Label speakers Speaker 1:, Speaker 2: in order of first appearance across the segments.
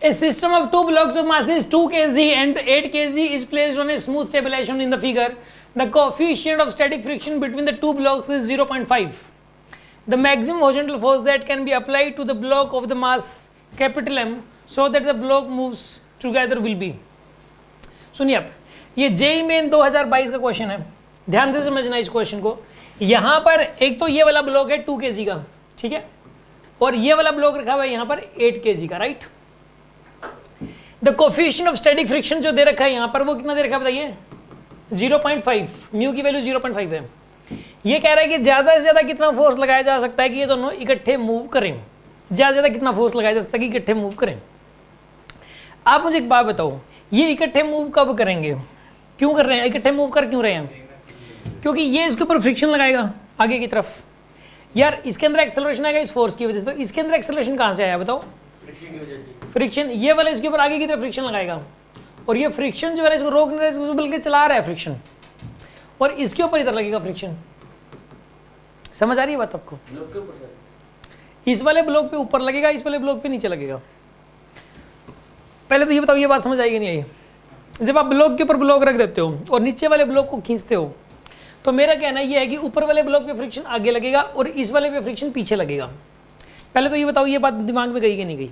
Speaker 1: A system of two blocks of masses 2 kg and 8 kg is placed on a smooth stabilization in the figure. The coefficient of static friction between the two blocks is 0.5. The maximum horizontal force that can be applied to the block of the mass capital M so that the block moves together will be. सुनिए आप, ये JEE main 2022 का question है, ध्यान से समझना इस question को। यहाँ पर एक तो ये वाला ब्लॉक है 2 kg का, ठीक है, और ये वाला ब्लॉक रखा हुआ है यहाँ पर 8 kg का, right. The coefficient of static friction जो दे रखा है यहाँ पर वो कितना दे रखा है बताइए, 0.5, म्यू की वैल्यू 0.5 है। ये कह रहा है कि ज्यादा से ज्यादा कितना फोर्स लगाया जा सकता है कि ये दोनों इकट्ठे मूव करें, ज्यादा से ज्यादा कितना फोर्स लगाया जा सकता है कि इकट्ठे मूव करें। आप मुझे एक बात बताओ, ये इकट्ठे मूव कब करेंगे, क्यों कर रहे हैं, इकट्ठे मूव कर क्यों रहे हैं? क्योंकि ये इसके ऊपर फ्रिक्शन लगाएगा आगे की तरफ। यार इसके अंदर एक्सेलरेशन आएगा इस फोर्स की वजह से, तो इसके अंदर एक्सेलरेशन कहाँ से आया बताओ, फ्रिक्शन। ये वाला इसके ऊपर आगे की तरफ फ्रिक्शन लगाएगा, और ये फ्रिक्शन जो है इसको रोक नहीं रहा है, इसको बल्कि चला रहा है फ्रिक्शन, और इसके ऊपर इधर लगेगा फ्रिक्शन। समझ आ रही है बात आपको? इस वाले ब्लॉक पे ऊपर लगेगा, इस वाले ब्लॉक पे नीचे लगेगा। पहले तो ये बताओ, ये बात समझ आएगी नहीं आई? जब आप ब्लॉक के ऊपर ब्लॉक रख देते हो और नीचे वाले ब्लॉक को खींचते हो, तो मेरा कहना ये है कि ऊपर वाले ब्लॉक पे फ्रिक्शन आगे लगेगा और इस वाले पे फ्रिक्शन पीछे लगेगा। पहले तो ये बताओ, ये बात दिमाग में गई कि नहीं गई?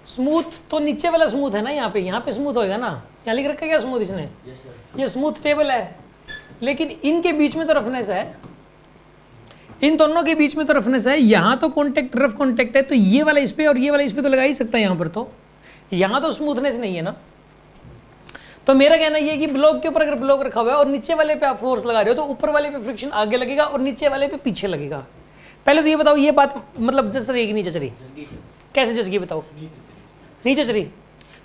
Speaker 1: स्मूथ तो नीचे वाला स्मूथ है ना, यहाँ पे स्मूथ होएगा ना, यहाँ लिख रखा है क्या स्मूथ इसने? ये स्मूथ टेबल है, लेकिन इनके बीच में तो रफनेस है, इन दोनों के बीच में तो रफनेस है। यहाँ तो कॉन्टेक्ट, रफ कॉन्टेक्ट है, तो ये वाला इस पे और ये वाला इस पे तो लगा ही सकता है यहाँ पर, तो यहाँ तो स्मूथनेस नहीं है ना। तो मेरा कहना ये है कि ब्लॉक के ऊपर अगर ब्लॉक रखा हुआ है और नीचे वाले पे आप फोर्स लगा रहे हो, तो ऊपर वाले पे फ्रिक्शन आगे लगेगा और नीचे वाले पे पीछे लगेगा। पहले तो ये बताओ, ये बात मतलब जच रही है कि नहीं जच रही? कैसे जच गई बताओ? नहीं जच रही,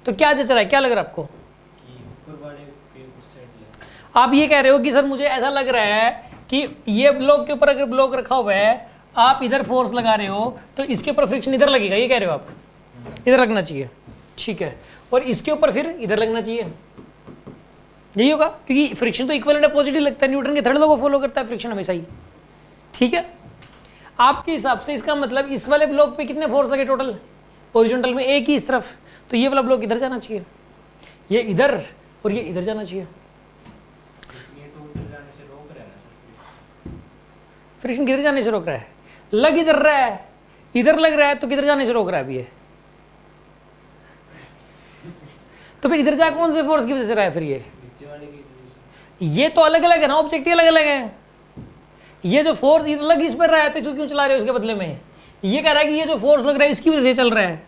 Speaker 1: तो क्या जच रहा है, क्या लग रहा है आपको? आप ये कह रहे हो कि सर मुझे ऐसा लग रहा है कि ये ब्लॉक के ऊपर अगर ब्लॉक रखा हुआ है, आप इधर फोर्स लगा रहे हो तो इसके ऊपर फ्रिक्शन इधर लगेगा, ये कह रहे हो आप? इधर लगना चाहिए, ठीक है, और इसके ऊपर फिर इधर लगना चाहिए, यही होगा, क्योंकि फ्रिक्शन तो इक्वल एंड अपोजिट ही लगता है, न्यूटन के थर्ड लॉ को फॉलो करता है फ्रिक्शन हमेशा ही, ठीक है। आपके हिसाब से इसका मतलब इस वाले ब्लॉक पे कितने फोर्स लगे टोटल हॉरिजॉन्टल में? एक ही इस तरफ, तो ये वाला ब्लॉक इधर जाना चाहिए, ये इधर और ये इधर जाना चाहिए। फ्रिक्शन किधर जाने से रोक रहा है? लग इधर रहा है, इधर लग रहा है, तो किधर जाने से रोक रहा है अभी ये? तो फिर इधर जा कौन से फोर्स की वजह से रहा है फिर ये तो अलग अलग है ना, ऑब्जेक्ट अलग अलग है। ये जो फोर्स इधर लग इस पर रहा है, तो इसको क्यों चला रहे हो उसके बदले में? ये कह रहा है कि ये जो फोर्स लग रहा है इसकी वजह से चल रहा है,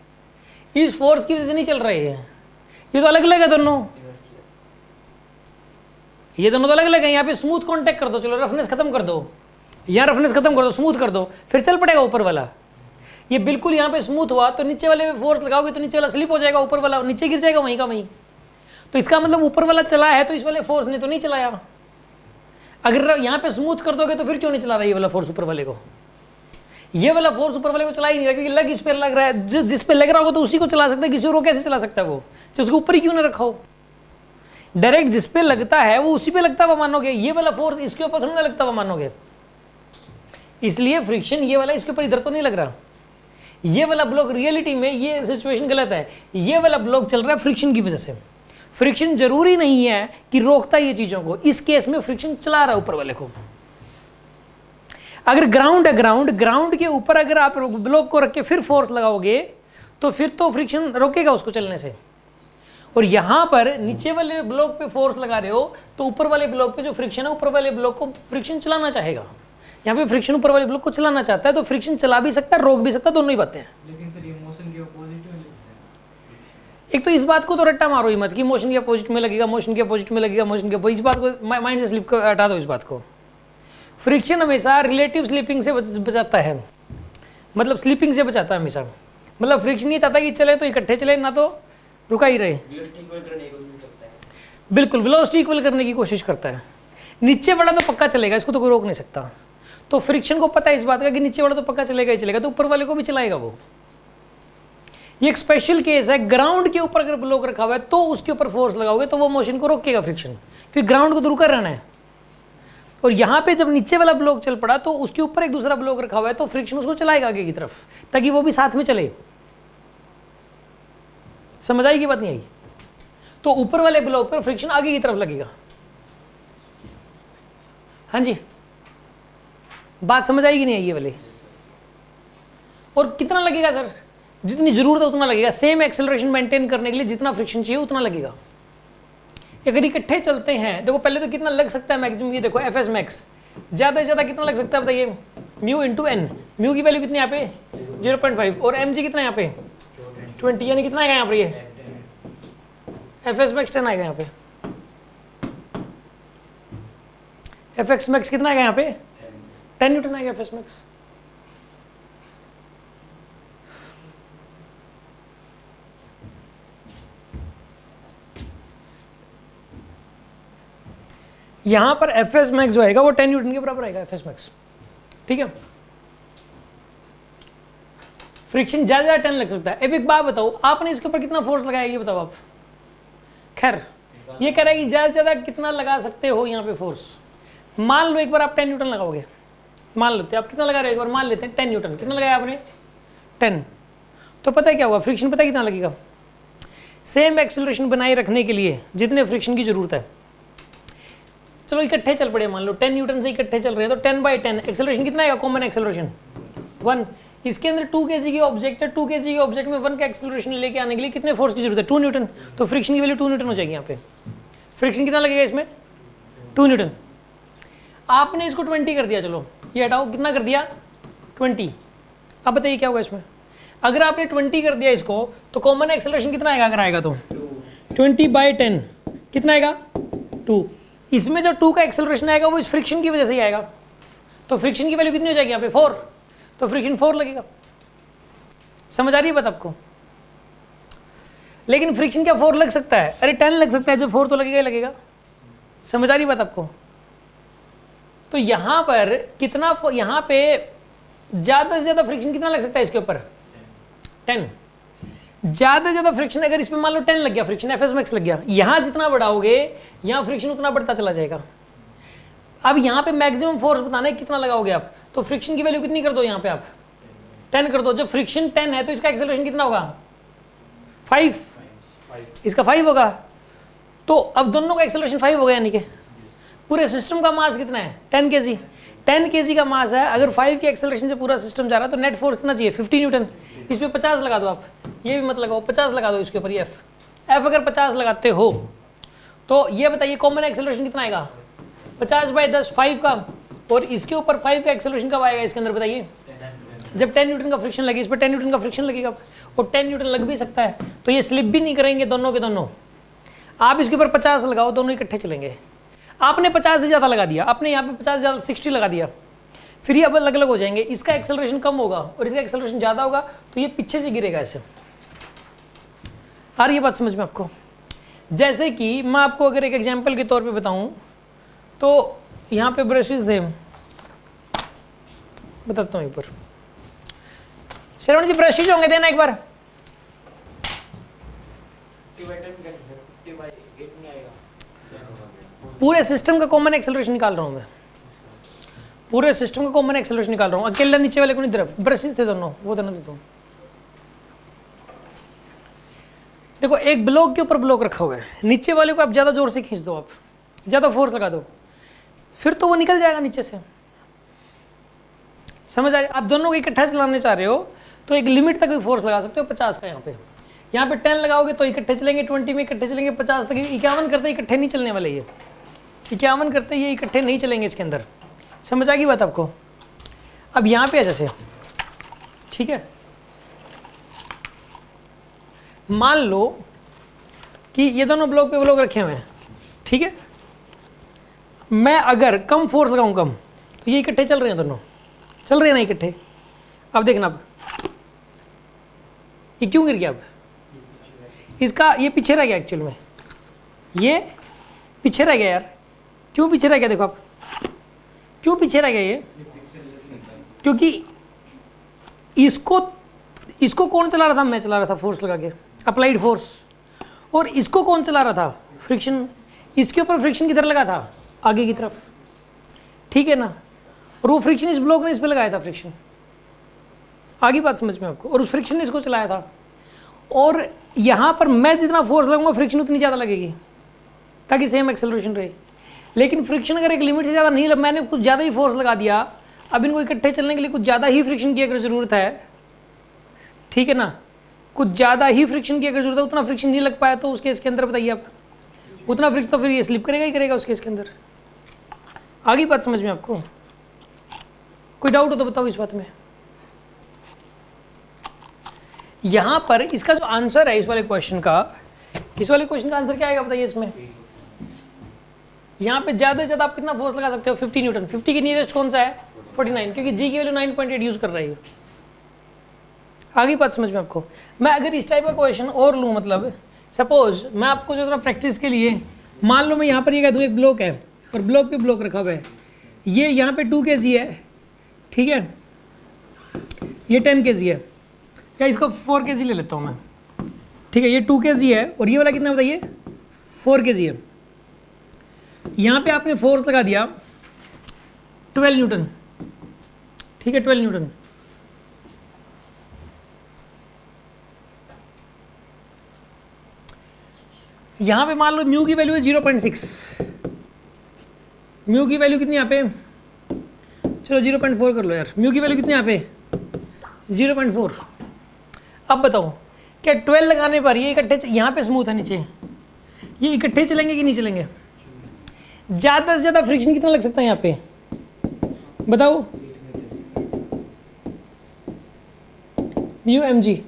Speaker 1: इस फोर्स की वजह से नहीं चल रहा है, ये तो अलग अलग है दोनों, ये दोनों तो अलग अलग है। यहाँ पे स्मूथ कॉन्टेक्ट कर दो, चलो रफनेस खत्म कर दो, यहाँ रफनेस खत्म कर दो, स्मूथ कर दो, फिर चल पड़ेगा ऊपर वाला। ये बिल्कुल यहाँ पे स्मूथ हुआ तो नीचे वाले पे फोर्स लगाओगे तो नीचे वाला स्लिप हो जाएगा, ऊपर वाला नीचे गिर जाएगा वहीं का वहीं। तो इसका मतलब ऊपर वाला चला है तो इस वाले फोर्स ने तो नहीं चलाया। अगर यहाँ पे स्मूथ कर दोगे तो फिर क्यों नहीं चला रहा ये वाला फोर्स ऊपर वाले को? ये वाला फोर्स ऊपर वाले को चला ही नहीं रहा, क्योंकि लग इस पे लग रहा है, जिस पे लग रहा होगा तो उसी को चला सकता है, किसी और को कैसे चला सकता है वो? तो उसके ऊपर ही क्यों ना रखा हो? डायरेक्ट जिस पे लगता है वो उसी पे लगता हुआ मानोगे, ये वाला फोर्स इसके ऊपर थोड़ा ना लगता हुआ मानोगे। इसलिए फ्रिक्शन ये वाला इसके ऊपर इधर तो नहीं लग रहा। ये वाला ब्लॉक रियलिटी में ये सिचुएशन गलत है, ये वाला ब्लॉक चल रहा है फ्रिक्शन की वजह से। फ्रिक्शन जरूरी नहीं है कि रोकता ये चीजों को, इस केस में फ्रिक्शन चला रहा है ऊपर वाले को। अगर ग्राउंड है, ग्राउंड के ऊपर अगर आप ब्लॉक को रख के फिर फोर्स लगाओगे तो फिर तो फ्रिक्शन रोकेगा उसको चलने से। और यहां पर नीचे वाले ब्लॉक पे फोर्स लगा रहे हो तो ऊपर वाले ब्लॉक पे जो फ्रिक्शन है ऊपर वाले ब्लॉक को फ्रिक्शन चलाना चाहेगा। यहाँ पे फ्रिक्शन ऊपर वाले ब्लॉक को चलाना चाहता है, तो फ्रिक्शन चला भी सकता है, रोक भी सकता है, दोनों ही बातें हैं।
Speaker 2: लेकिन सर ये मोशन के अपोजिट में लगता है।
Speaker 1: एक तो इस बात को तो रट्टा मारो ही मत कि मोशन के अपोजिट में लगेगा, मोशन के अपोजिट में लगेगा, मोशन के इस बात को माइंड से स्लिप हटा दो। इस बात को फ्रिक्शन हमेशा रिलेटिव स्लिपिंग से बचाता है, मतलब स्लिपिंग से बचाता है हमेशा। मतलब फ्रिक्शन ये चाहता है कि चले तो इकट्ठे चले, ना तो रुका ही रहे। बिल्कुल वेलोसिटी इक्वल करने की कोशिश करता है। नीचे वाला तो पक्का चलेगा, इसको तो कोई रोक नहीं सकता। तो फ्रिक्शन को पता है इस बात का कि नीचे वाला तो पक्का चलेगा ही चलेगा, तो ऊपर वाले को भी चलाएगा वो। ये एक स्पेशल केस है, ग्राउंड के ऊपर अगर ब्लॉक रखा हुआ है तो उसके ऊपर फोर्स लगाओगे तो वो मोशन को रोकेगा फ्रिक्शन, क्योंकि ग्राउंड को तो रुका रहना है। और यहाँ पे जब नीचे वाला ब्लॉक चल पड़ा तो उसके ऊपर एक दूसरा ब्लॉक रखा हुआ है, तो फ्रिक्शन उसको चलाएगा आगे की तरफ ताकि वो भी साथ में चले। समझ आई कि बात नहीं आई? तो ऊपर वाले ब्लॉक पर फ्रिक्शन आगे की तरफ लगेगा। हाँ जी, बात समझ आएगी नहीं आई ये वाली? और कितना लगेगा सर? जितनी जरूरत है उतना लगेगा। सेम एक्सेलरेशन मेंटेन करने के लिए जितना फ्रिक्शन चाहिए उतना लगेगा। अगर इकट्ठे चलते हैं, देखो पहले तो कितना लग सकता है मैक्सिमम, ये देखो एफ एस मैक्स ज्यादा से ज्यादा कितना लग सकता है बताइए? Mu into N. म्यू की वैल्यू कितनी यहाँ पे 0.5 और एम जी कितना यहाँ पे 20, यानी कितना आएगा यहाँ पर? ये एफ एस मैक्स 10 आएगा यहाँ पे। एफ एक्स मैक्स कितना आएगा यहाँ पे 10 न्यूटन आएगा एफ एस मैक्स। यहां पर एफ एस मैक्स जो आएगा वो 10 न्यूटन के बराबर आएगा एफ एस मैक्स। ठीक है, फ्रिक्शन ज्यादा 10 लग सकता है। अब एक बात बताओ, आपने इसके ऊपर कितना फोर्स लगाया ये बताओ आप? खैर ये कह रहा है कि ज्यादा से ज्यादा कितना लगा सकते हो यहाँ पे फोर्स। मान लो एक बार आप 10 न्यूटन लगाओगे, मान लेते आप कितना लगा रहे हो, एक बार मान लेते हैं 10 न्यूटन। कितना लगाया आपने 10, तो पता है क्या होगा? फ्रिक्शन पता है कितना लगेगा? सेम एक्सेलरेशन बनाए रखने के लिए जितने फ्रिक्शन की जरूरत है, चलो इकट्ठे चल पड़े, मान लो 10 न्यूटन से इकट्ठे चल रहे हैं, तो 10/10 एक्सेलरेशन कितना आएगा? Common acceleration 1। इसके अंदर 2 kg की ऑब्जेक्ट है, 2 kg के ऑब्जेक्ट में 1 का एक्सेलरेशन लेके आने के लिए कितने फोर्स की जरूरत है? 2 न्यूटन। तो फ्रिक्शन की वैल्यू 2 न्यूटन हो जाएगी यहाँ पे। फ्रिक्शन कितना लगेगा इसमें? 2 न्यूटन। आपने इसको 20 कर दिया, चलो ये हटाओ, कितना कर दिया 20। अब बताइए क्या होगा इसमें? अगर आपने 20 कर दिया इसको, तो कॉमन एक्सेलरेशन कितना आएगा? अगर आएगा तो 20/10 कितना आएगा 2। इसमें जो 2 का एक्सेलरेशन आएगा वो इस फ्रिक्शन की वजह से ही आएगा, तो फ्रिक्शन की वैल्यू कितनी हो जाएगी यहाँ पे 4, तो फ्रिक्शन 4 लगेगा। समझ आ रही है बात आपको? लेकिन फ्रिक्शन क्या 4 लग सकता है? अरे 10 लग सकता है, जब 4 तो लगेगा ही लगेगा। समझ आ रही बात आपको? तो यहां पर कितना, यहां पे ज्यादा से ज्यादा फ्रिक्शन कितना लग सकता है इसके ऊपर? 10। ज्यादा से ज्यादा फ्रिक्शन अगर इसमें मान लो 10 लग गया फ्रिक्शन, एफ एस मैक्स लग गया, यहां जितना बढ़ाओगे यहां फ्रिक्शन उतना बढ़ता चला जाएगा। अब यहां पे मैक्सिमम फोर्स बताना है कितना लगाओगे आप, तो फ्रिक्शन की वैल्यू कितनी कर दो यहाँ पे आप 10 कर दो। जब फ्रिक्शन 10 है तो इसका एक्सेलरेशन कितना होगा 5, इसका 5 होगा। तो अब दोनों का एक्सेलरेशन 5 हो गया, यानी कि पूरे सिस्टम का मास कितना है 10 kg। 10 kg का मास है, अगर 5 के एक्सेलरेशन से पूरा सिस्टम जा रहा है तो नेट फोर्स कितना चाहिए 50 न्यूटन। इस पे 50 लगा दो आप, ये भी मत लगाओ, 50 लगा दो इसके ऊपर। ये एफ अगर 50 लगाते हो तो ये बताइए कॉमन एक्सेलरेशन कितना आएगा 50/10 5 का, और इसके ऊपर 5 का एक्सेलरेशन कब आएगा इसके अंदर बताइए? जब 10 न्यूटन का फ्रिक्शन लगे, इस पर 10 न्यूटन का फ्रिक्शन लगेगा, और 10 न्यूटन लग भी सकता है, तो ये स्लिप भी नहीं करेंगे दोनों के दोनों। आप इसके ऊपर 50 लगाओ, दोनों इकट्ठे चलेंगे। आपने 50 से ज़्यादा लगा दिया, आपने यहाँ पे 50 ज़्यादा 60 लगा दिया, फिर ये अब अलग अलग हो जाएंगे। इसका एक्सेलरेशन कम होगा और इसका एक्सेलरेशन ज़्यादा होगा, तो ये पीछे से गिरेगा ऐसे। आ रही है बात समझ में आपको? जैसे कि मैं आपको अगर एक एग्जाम्पल के तौर पे बताऊं, तो यहाँ पे ब्रशेज थे, बताता हूँ ऊपर। श्रवण जी ब्रशेज होंगे, देना एक बार। पूरे सिस्टम का कॉमन एक्सेलरेशन निकाल रहा हूँ मैं, पूरे सिस्टम का कॉमन एक्सेलरेशन निकाल रहा हूँ, अकेला नीचे वाले को नहीं दे रहा। ब्रशेज थे दोनों, वो दोनों देता हूँ। देखो एक ब्लॉक के ऊपर ब्लॉक रखा हुआ है, नीचे वाले को आप ज़्यादा जोर से खींच दो, आप ज़्यादा फोर्स लगा दो, फिर तो वो निकल जाएगा नीचे से। समझ आ रही? आप दोनों को इकट्ठा चलाने चाह रहे हो तो एक लिमिट तक फोर्स लगा सकते हो 50 का। यहाँ पे 10 लगाओगे तो इकट्ठे चलेंगे, 20 में इकट्ठे चलेंगे, 50 तक 51 करते इकट्ठे नहीं चलने वाले, ये 51 करते ये इकट्ठे नहीं चलेंगे इसके अंदर। समझ आ गई बात आपको? अब यहाँ पे जैसे, ठीक है, मान लो कि ये दोनों ब्लॉक पे ब्लॉक रखे हुए हैं, ठीक है, मैं अगर कम फोर्स लगाऊं कम, तो ये इकट्ठे चल रहे हैं, दोनों चल रहे हैं ना इकट्ठे। अब देखना, अब ये क्यों गिर गया? अब इसका ये पीछे रह गया, एक्चुअल में ये पीछे रह गया यार। क्यों पीछे रह गया? देखो आप क्यों पीछे रह गया ये, क्योंकि इसको कौन चला रहा था? मैं चला रहा था फोर्स लगा के, अप्लाइड फोर्स। और इसको कौन चला रहा था? फ्रिक्शन। इसके ऊपर फ्रिक्शन किधर लगा था? आगे की तरफ। ठीक है ना, और वो फ्रिक्शन इस ब्लॉक ने इस पे लगाया था फ्रिक्शन, आगे बात समझ में आपको, और उस फ्रिक्शन ने इसको चलाया था, और यहाँ पर मैं जितना फोर्स लगाऊंगा फ्रिक्शन उतनी ज़्यादा लगेगी ताकि सेम एक्सेलरेशन रहे। लेकिन फ्रिक्शन अगर एक लिमिट से ज़्यादा नहीं, मैंने कुछ ज़्यादा ही फोर्स लगा दिया, अब इनको इकट्ठे चलने के लिए कुछ ज़्यादा ही फ्रिक्शन की अगर ज़रूरत है, ठीक है ना, कुछ ज़्यादा ही फ्रिक्शन की अगर जरूरत है, उतना फ्रिक्शन नहीं लग पाया तो उस केस के अंदर बताइए आप, उतना फ्रिक्शन तो फिर ये स्लिप करेगा ही करेगा उस केस के अंदर। आगे बात समझ में आपको, कोई डाउट हो तो बताओ इस बात में। यहां पर इसका जो आंसर है इस वाले क्वेश्चन का, इस वाले क्वेश्चन का आंसर क्या आएगा बताइए इसमें। यहाँ पे ज़्यादा से ज़्यादा आप कितना फोर्स लगा सकते हो, 50 न्यूटन। 50 के नियरेस्ट कौन सा है, 49, क्योंकि जी की वैल्यू 9.8 यूज कर रही है। आगे बात समझ में आपको। मैं अगर इस टाइप का क्वेश्चन और लूँ, मतलब सपोज मैं आपको जो थोड़ा प्रैक्टिस के लिए, मान लो मैं यहाँ पर ये कह दूँ एक ब्लॉक है और ब्लॉक पे ब्लॉक रखा हुआ है, ये यहाँ पे 2 kg है, ठीक है, ये 10 kg है, या इसको 4 kg ले लेता हूँ मैं, ठीक है, ये 2 kg है और ये वाला कितना बताइए 4 kg है। यहाँ पे आपने फोर्स लगा दिया 12 न्यूटन, ठीक है, 12 न्यूटन। यहाँ पे मान लो म्यू की वैल्यू है 0.6, म्यू की वैल्यू कितनी यहाँ पे, चलो 0.4 कर लो यार, म्यू की वैल्यू कितनी यहाँ पे 0.4। अब बताओ क्या 12 लगाने पर ये इकट्ठे, यहाँ पे स्मूथ है नीचे, ये इकट्ठे चलेंगे कि नहीं चलेंगे? ज़्यादा से ज़्यादा फ्रिक्शन कितना लग सकता है यहाँ पे बताओ, म्यू एम जी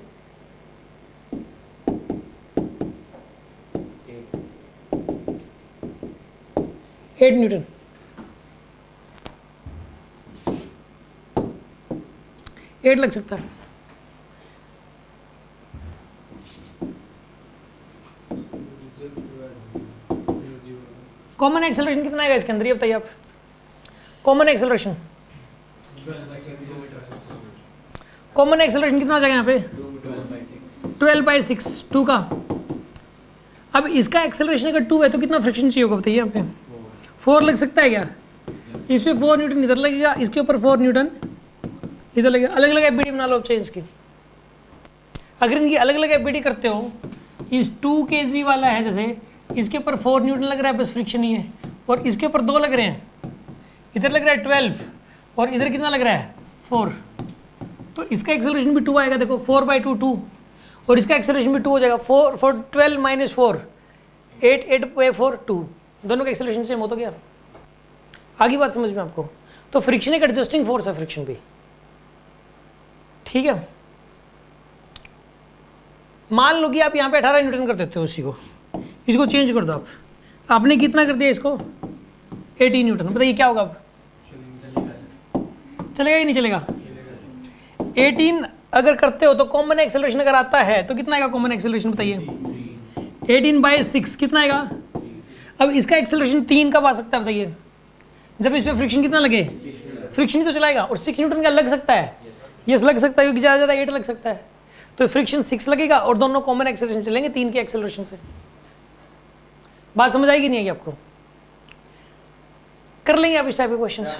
Speaker 1: 8 न्यूटन। 8 लग सकता है। कॉमन एक्सेलरेशन कितना आएगा इसके अंदर ये बताइए आप, कॉमन एक्सेलरेशन, कॉमन एक्सेलरेशन कितना आ जाएगा यहाँ पे 12/6 2 का। अब इसका एक्सेलरेशन अगर 2 है तो कितना फ्रिक्शन चाहिए होगा बताइए यहाँ पे, 4 लग सकता है क्या? इस पे 4 न्यूटन इधर लगेगा, इसके ऊपर 4 न्यूटन इधर लगेगा। अलग अलग एफबीडी बना लो चेंज की। अगर इनकी अलग अलग एफबीडी करते हो, इस 2 kg वाला है जैसे, इसके ऊपर 4 न्यूटन लग रहा है, बस फ्रिक्शन ही है, और इसके ऊपर 2 लग रहे हैं, इधर लग रहा है 12 और इधर कितना लग रहा है 4, तो इसका एक्सेलरेशन भी 2 आएगा। देखो 4/2 2, और इसका एक्सेलरेशन भी 2 हो जाएगा। 4 12 - 4 8 8/4 2, दोनों का एक्सेलरेशन सेम हो तो गया। आगे बात समझ में आपको। तो फ्रिक्शन एक एडजस्टिंग फोर्स है, फ्रिक्शन भी, ठीक है। मान लो कि आप यहाँ पे 18 न्यूटन कर देते हो उसी को, इसको चेंज कर दो आप, आपने कितना कर दिया इसको 18 न्यूटन, बताइए क्या होगा अब, चलेगा कि नहीं चलेगा? 18 अगर करते हो तो कॉमन एक्सेलरेशन अगर आता है तो कितना आएगा कॉमन एक्सेलरेशन बताइए, 18/6 कितना आएगा? अब इसका एक्सेलरेशन 3 कब आ सकता है बताइए, जब इस पर फ्रिक्शन कितना लगे, फ्रिक्शन तो चलाएगा, और 6 न्यूटन का लग सकता है, यस लग सकता है, क्योंकि ज़्यादा ज़्यादा 8 लग सकता है, तो फ्रिक्शन 6 लगेगा और दोनों कॉमन एक्सेलरेशन चलेंगे 3 के एक्सेलरेशन से। बात समझ आएगी नहीं आएगी आपको? कर लेंगे आप इस टाइप के क्वेश्चंस।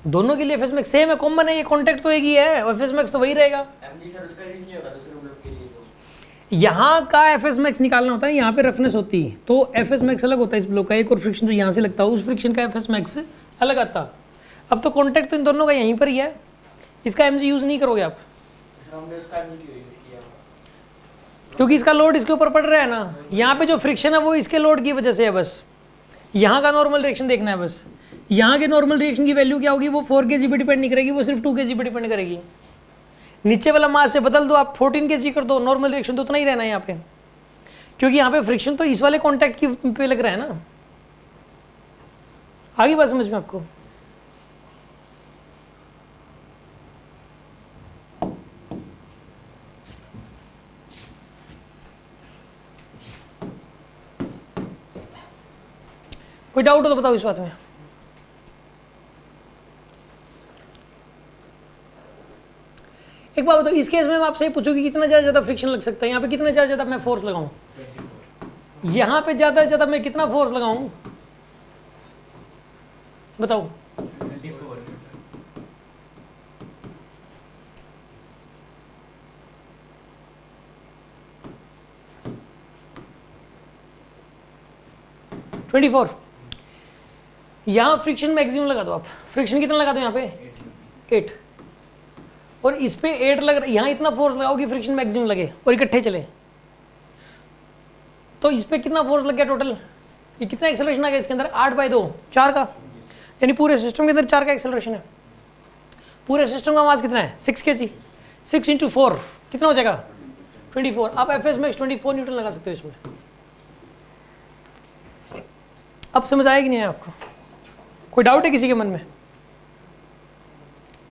Speaker 1: दोनों के लिए एफ एस मैक्स सेम है, कॉमन है, ये कॉन्टेक्ट तो एक ही है, एफ एस मैक्स तो वही रहेगा। यहाँ का एफ एस मैक्स निकालना होता है, यहाँ पे रफनेस होती है, तो एफ एस मैक्स अलग होता है इस ब्लॉक का, एक और फ्रिक्शन जो यहाँ से लगता है उस फ्रिक्शन का एफ एस मैक्स अलग आता। अब तो कॉन्टेक्ट तो इन दोनों का यहीं पर ही है, इसका एम जी यूज़ नहीं करोगे आप, क्योंकि इसका लोड इसके ऊपर पड़ रहा है ना। यहाँ पे जो फ्रिक्शन है वो इसके लोड की वजह से है, बस यहाँ का नॉर्मल रिएक्शन देखना है। बस यहाँ के नॉर्मल रिएक्शन की वैल्यू क्या होगी, वो 4 kg पे डिपेंड नहीं करेगी, वो सिर्फ 2 kg पे डिपेंड करेगी। नीचे वाला मास से बदल दो आप, 14 kg कर दो, नॉर्मल रिएक्शन तो उतना ही रहना है यहाँ पे, क्योंकि यहाँ पे फ्रिक्शन तो इस वाले कॉन्टैक्ट की पे लग रहा है ना। आगे बात समझ में आपको? कोई डाउट हो तो बताओ इस बात में। एक बात बताओ, इस केस में मैं आपसे पूछूंगी कितना ज़्यादा फ्रिक्शन लग सकता है, यहाँ पे कितना ज़्यादा मैं फोर्स लगाऊं, यहाँ पे ज़्यादा से ज़्यादा मैं कितना फोर्स लगाऊं, बताओ
Speaker 2: 24.
Speaker 1: 24. यहाँ फ्रिक्शन मैक्सिमम लगा दो आप, फ्रिक्शन कितना लगा दो यहाँ पे 8, और इस पे 8 लग रहा, यहाँ इतना फोर्स लगाओ कि फ्रिक्शन मैक्सिमम लगे और इकट्ठे चले, तो इस पे कितना फोर्स लग गया टोटल, ये कितना एक्सेलरेशन आ गया इसके अंदर 8/2 4 का, यानी पूरे सिस्टम के अंदर 4 का एक्सेलरेशन है। पूरे सिस्टम का मास कितना है 6 kg, 6 × 4 कितना हो जाएगा 24। आप एफ एस मैक्स 24 न्यूटन लगा सकते हो इसमें। अब समझ आया कि नहीं है आपको, कोई डाउट है किसी के मन में?